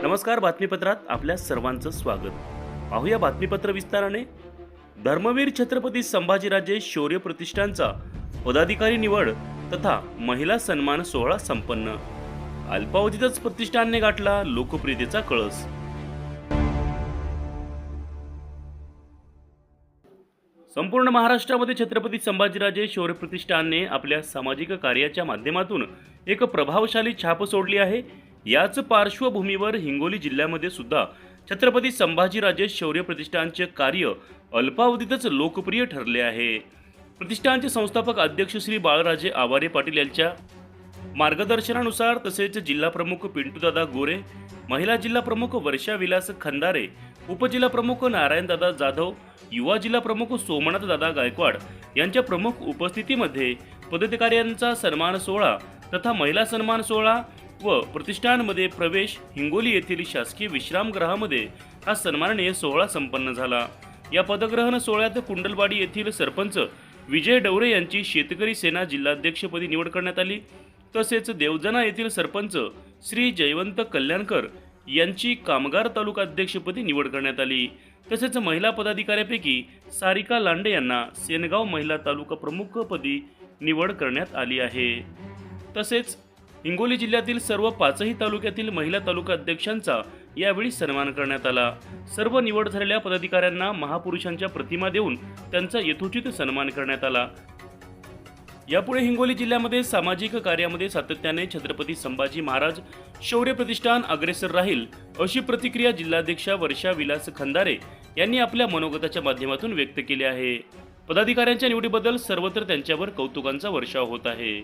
नमस्कार. बातमीपत्रात आपल्या सर्वांचं स्वागत. पाहूया बातमीपत्र विस्ताराने. धर्मवीर छत्रपती संभाजीराजे शौर्य प्रतिष्ठानचा पदाधिकारी निवड तथा महिला सन्मान सोहळा संपन्न. अल्पावधीतच प्रतिष्ठानने गाठला लोकप्रियतेचा कळस. संपूर्ण महाराष्ट्रामध्ये छत्रपती संभाजीराजे शौर्य प्रतिष्ठानने आपल्या सामाजिक कार्याच्या माध्यमातून एक प्रभावशाली छाप सोडली आहे. याच पार्श्वभूमीवर हिंगोली जिल्ह्यामध्ये सुद्धा छत्रपती संभाजीराजे शौर्य प्रतिष्ठानचे कार्य अल्पावधीतच लोकप्रिय ठरले आहे. प्रतिष्ठानचे संस्थापक अध्यक्ष श्री बाळराजे आवारे पाटील यांच्या मार्गदर्शनानुसार तसेच जिल्हा प्रमुख पिंटूदादा गोरे, महिला जिल्हा प्रमुख वर्षा विलास खंदारे, उपजिल्हा प्रमुख नारायणदादा जाधव, युवा जिल्हा प्रमुख सोमनाथ दादा गायकवाड यांच्या प्रमुख उपस्थितीमध्ये पदाधिकाऱ्यांचा सन्मान सोहळा तथा महिला सन्मान सोहळा व प्रतिष्ठानमध्ये प्रवेश हिंगोली येथील शासकीय विश्रामगृहामध्ये हा सन्माननीय सोहळा संपन्न झाला. या पदग्रहण सोहळ्यात कुंडलवाडी येथील सरपंच विजय डवरे यांची शेतकरी सेना जिल्हाध्यक्षपदी निवड करण्यात आली. तसेच देवजना येथील सरपंच श्री जयवंत कल्याणकर यांची कामगार तालुका अध्यक्षपदी निवड करण्यात आली. तसेच महिला पदाधिकाऱ्यांपैकी सारिका लांडे यांना सेनगाव महिला तालुका प्रमुखपदी निवड करण्यात आली आहे. तसेच हिंगोली जिल्ह्यातील सर्व 5ही तालुक्यातील महिला तालुका अध्यक्षांचा यावेळी सन्मान करण्यात आला. सर्व निवड झालेल्या पदाधिकाऱ्यांना महापुरुषांच्या प्रतिमा देऊन त्यांचा यथोचित सन्मान करण्यात आला. यापुढे हिंगोली जिल्ह्यामध्ये सामाजिक कार्यामध्ये सातत्याने छत्रपती संभाजी महाराज शौर्य प्रतिष्ठान अग्रेसर राहील अशी प्रतिक्रिया जिल्हाध्यक्षा वर्षा विलास खंदारे यांनी आपल्या मनोगताच्या माध्यमातून व्यक्त केली आहे. पदाधिकाऱ्यांच्या निवडीबद्दल सर्वत्र त्यांच्यावर कौतुकांचा वर्षाव होत आहे.